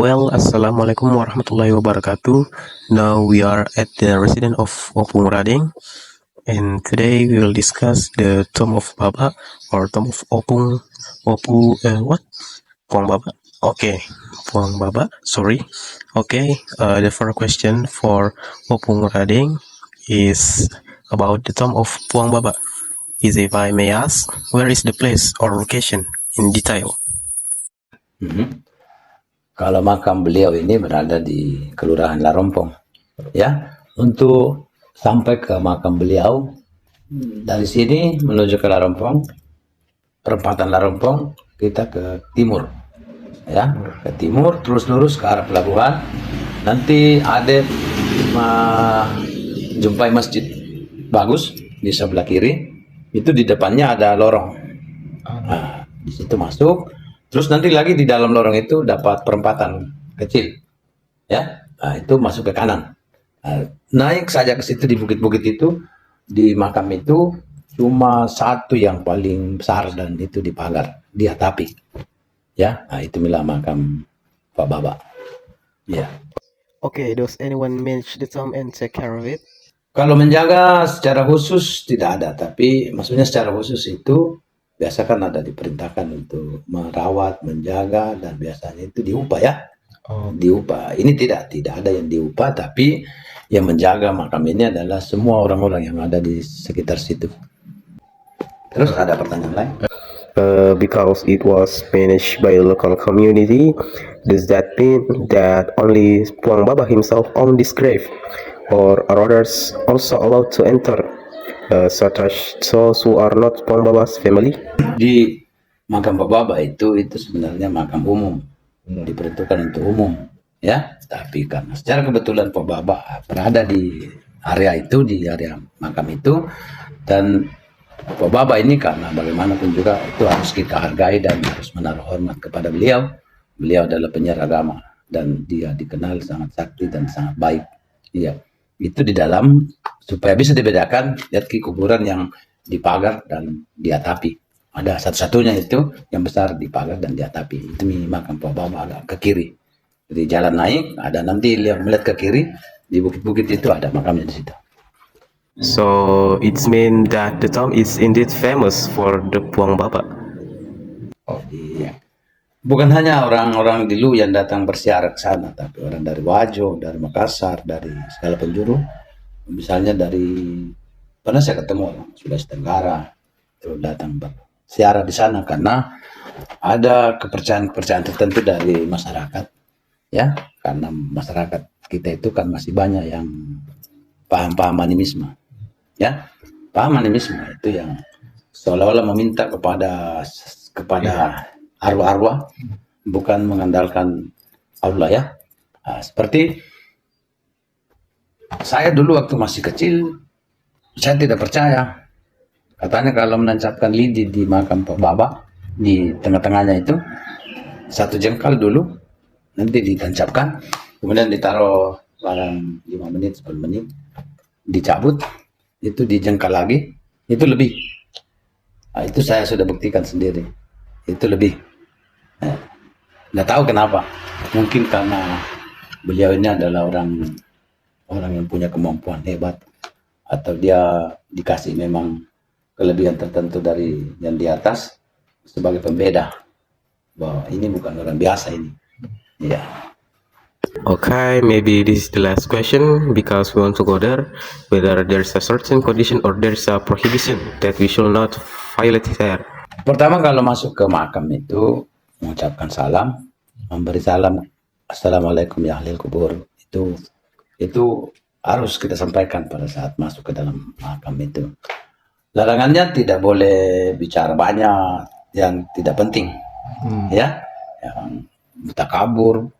Well, Assalamualaikum warahmatullahi wabarakatuh. Now we are at the residence of Opung Rading, and today we will discuss the tomb of Baba or tomb of Opung, what? Puang Baba. Okay, Puang Baba. Sorry. Okay. The first question for Opung Rading is about the tomb of Puang Baba. Is if I may ask, where is the place or location in detail? Kalau makam beliau ini berada di Kelurahan Larompong, ya. Untuk sampai ke makam beliau dari sini menuju ke Larompong, perempatan Larompong, kita ke timur, ya, ke timur terus lurus ke arah pelabuhan. Nanti ada jumpai masjid bagus di sebelah kiri. Itu di depannya ada lorong. Nah, di situ masuk. Terus nanti lagi di dalam lorong itu dapat perempatan kecil, ya. Nah, itu masuk ke kanan. Nah, naik saja ke situ di bukit-bukit itu, di makam itu cuma satu yang paling besar dan itu dipagar, diatapi, ya. Nah, itu milah makam Pak Baba, ya. Okay, does anyone manage the tomb and take care of it? Kalau menjaga secara khusus tidak ada, tapi maksudnya secara khusus itu biasa kan ada diperintahkan untuk merawat, menjaga, dan biasanya itu diupah, ya. Diupah. Ini tidak ada yang diupah, tapi yang menjaga makam ini adalah semua orang-orang yang ada di sekitar situ. Terus ada pertanyaan lain? Because it was managed by a local community, does that mean that only Puang Baba himself owned this grave, or are others also allowed to enter, such as those who are not Puang Baba's family? Di makam Pak Baba itu sebenarnya makam umum, diperuntukkan untuk umum, ya. Tapi karena secara kebetulan Pak Baba berada di area itu, di area makam itu, dan Pak Baba ini karena bagaimanapun juga itu harus kita hargai dan harus menaruh hormat kepada beliau. Beliau adalah penyiar agama dan dia dikenal sangat sakti dan sangat baik. Iya, itu di dalam supaya bisa dibedakan, lihat ke kuburan yang dipagar dan diatapi. Ada satu-satunya itu yang besar dipagar dan diatapi. Itu makam Pak Baba agak ke kiri. Jadi jalan naik, ada nanti melihat ke kiri di bukit-bukit itu ada makamnya di situ. So it's mean that the tomb is indeed famous for the Puang Baba. Oh iya. Bukan hanya orang-orang di Lu yang datang bersiarat ke sana, tapi orang dari Wajo, dari Makassar, dari segala penjuru. Misalnya pernah saya ketemu orang Sulawesi Tenggara, itu datang bersiarat di sana karena ada kepercayaan-kepercayaan tertentu dari masyarakat, ya. Karena masyarakat kita itu kan masih banyak yang paham animisme, ya. Paham animisme itu yang seolah-olah meminta kepada arwah-arwah, bukan mengandalkan Allah, ya. Nah, seperti saya dulu waktu masih kecil, saya tidak percaya. Katanya kalau menancapkan lidi di makam Pak Baba, di tengah-tengahnya itu, satu jengkal dulu, nanti ditancapkan, kemudian ditaruh barang 5 menit, 10 menit, dicabut, itu dijengkal lagi, itu lebih. Nah, itu saya sudah buktikan sendiri, itu lebih. Nggak tahu kenapa, mungkin karena beliau ini adalah orang yang punya kemampuan hebat, atau dia dikasih memang kelebihan tertentu dari yang di atas sebagai pembeda bahwa ini bukan orang biasa ini, ya. Okay, maybe this is the last question because we want to go there. Whether there's a certain condition or there's a prohibition that we should not violate there. Pertama, kalau masuk ke makam itu mengucapkan salam, memberi salam, assalamualaikum ya ahlil kubur, itu harus kita sampaikan pada saat masuk ke dalam makam itu. Larangannya tidak boleh bicara banyak yang tidak penting, ya, yang mutakabur,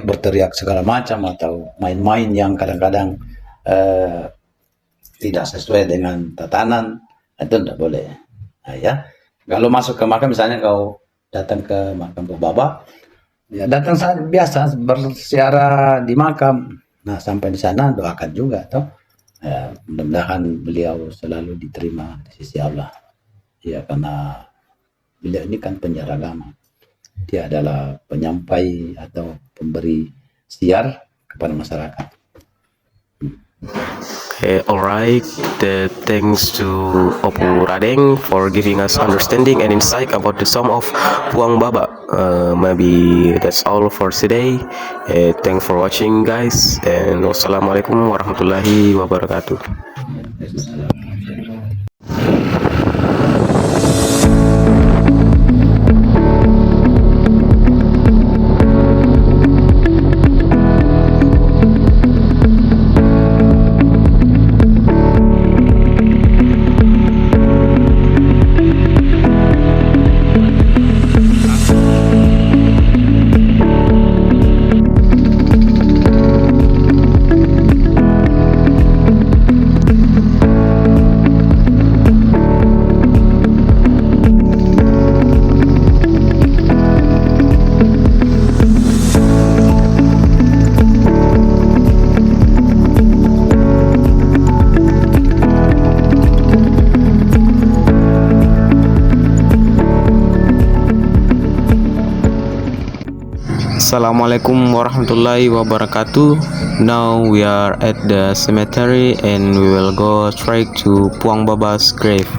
berteriak segala macam, atau main-main yang kadang-kadang tidak sesuai dengan tatanan, itu tidak boleh. Nah, ya, kalau masuk ke makam, misalnya kau datang ke makam Pak Baba, ya datang saja biasa bersiara di makam. Nah, sampai di sana doakan juga, toh. Ya, mudah-mudahan beliau selalu diterima di sisi Allah. Ya, karena beliau ini kan penyiar agama. Dia adalah penyampai atau pemberi siar kepada masyarakat. Okay, alright. Thanks to Opung Radeng for giving us understanding and insight about the song of Puang Baba. Maybe that's all for today. Thanks for watching, guys, and wassalamualaikum warahmatullahi wabarakatuh. Assalamualaikum warahmatullahi wabarakatuh. Now we are at the cemetery and we will go straight to Puang Baba's grave.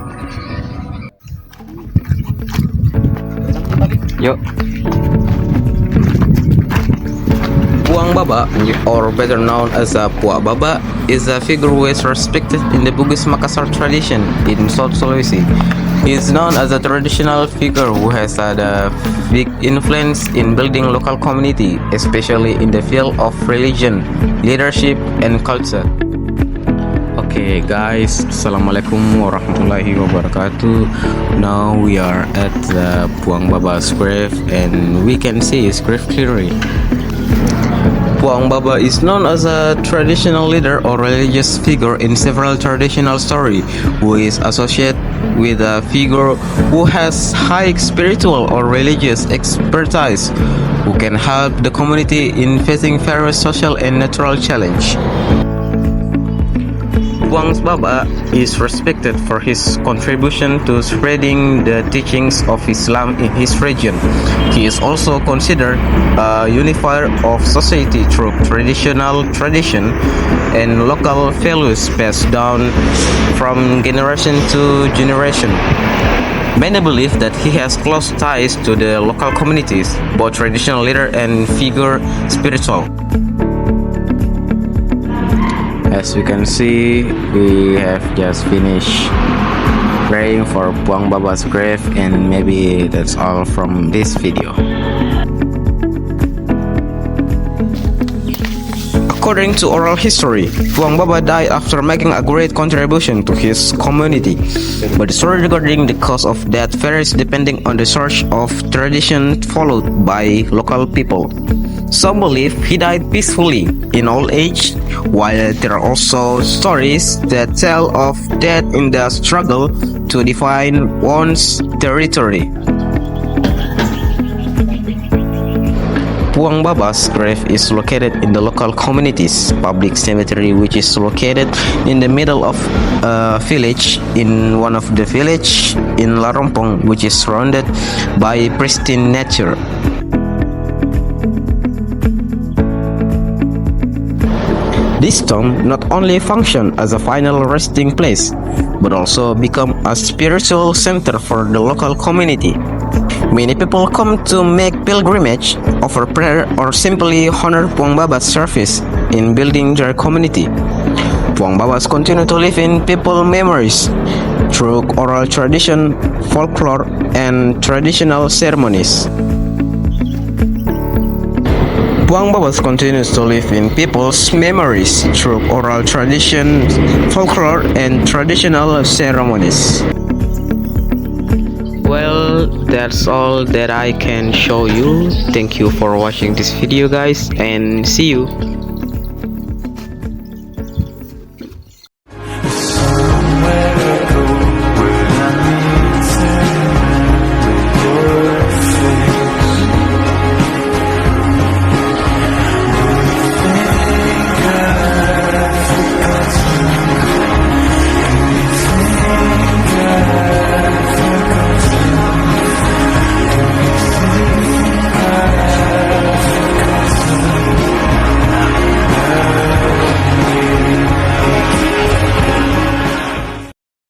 Yuk. Puang Baba, or better known as Puak Baba, is a figure who is respected in the Bugis Makassar tradition in South Sulawesi. He is known as a traditional figure who has had a big influence in building local community, especially in the field of religion, leadership, and culture. Okay guys, Assalamualaikum warahmatullahi wabarakatuh. Now we are at the Puang Baba's grave and we can see his grave clearly. Puang Baba is known as a traditional leader or religious figure in several traditional stories, who is associated with a figure who has high spiritual or religious expertise, who can help the community in facing various social and natural challenges. Puang Baba is respected for his contribution to spreading the teachings of Islam in his region. He is also considered a unifier of society through traditional tradition and local values passed down from generation to generation. Many believe that he has close ties to the local communities, both traditional leader and figure spiritual. As you can see, we have just finished praying for Puang Baba's grave, and maybe that's all from this video. According to oral history, Puang Baba died after making a great contribution to his community, but the story regarding the cause of death varies depending on the source of tradition followed by local people. Some believe he died peacefully in old age, while there are also stories that tell of death in the struggle to define one's territory. Puang Baba's grave is located in the local community's public cemetery, which is located in the middle of a village in one of the village in Larompong, which is surrounded by pristine nature. This tomb not only functions as a final resting place, but also become a spiritual center for the local community. Many people come to make pilgrimage, offer prayer, or simply honor Puang Baba's service in building their community. Puang Babas continue to live in people's memories through oral tradition, folklore, and traditional ceremonies. Puang Babas continues to live in people's memories through oral tradition, folklore, and traditional ceremonies. Well, that's all that I can show you. Thank you for watching this video, guys, and see you.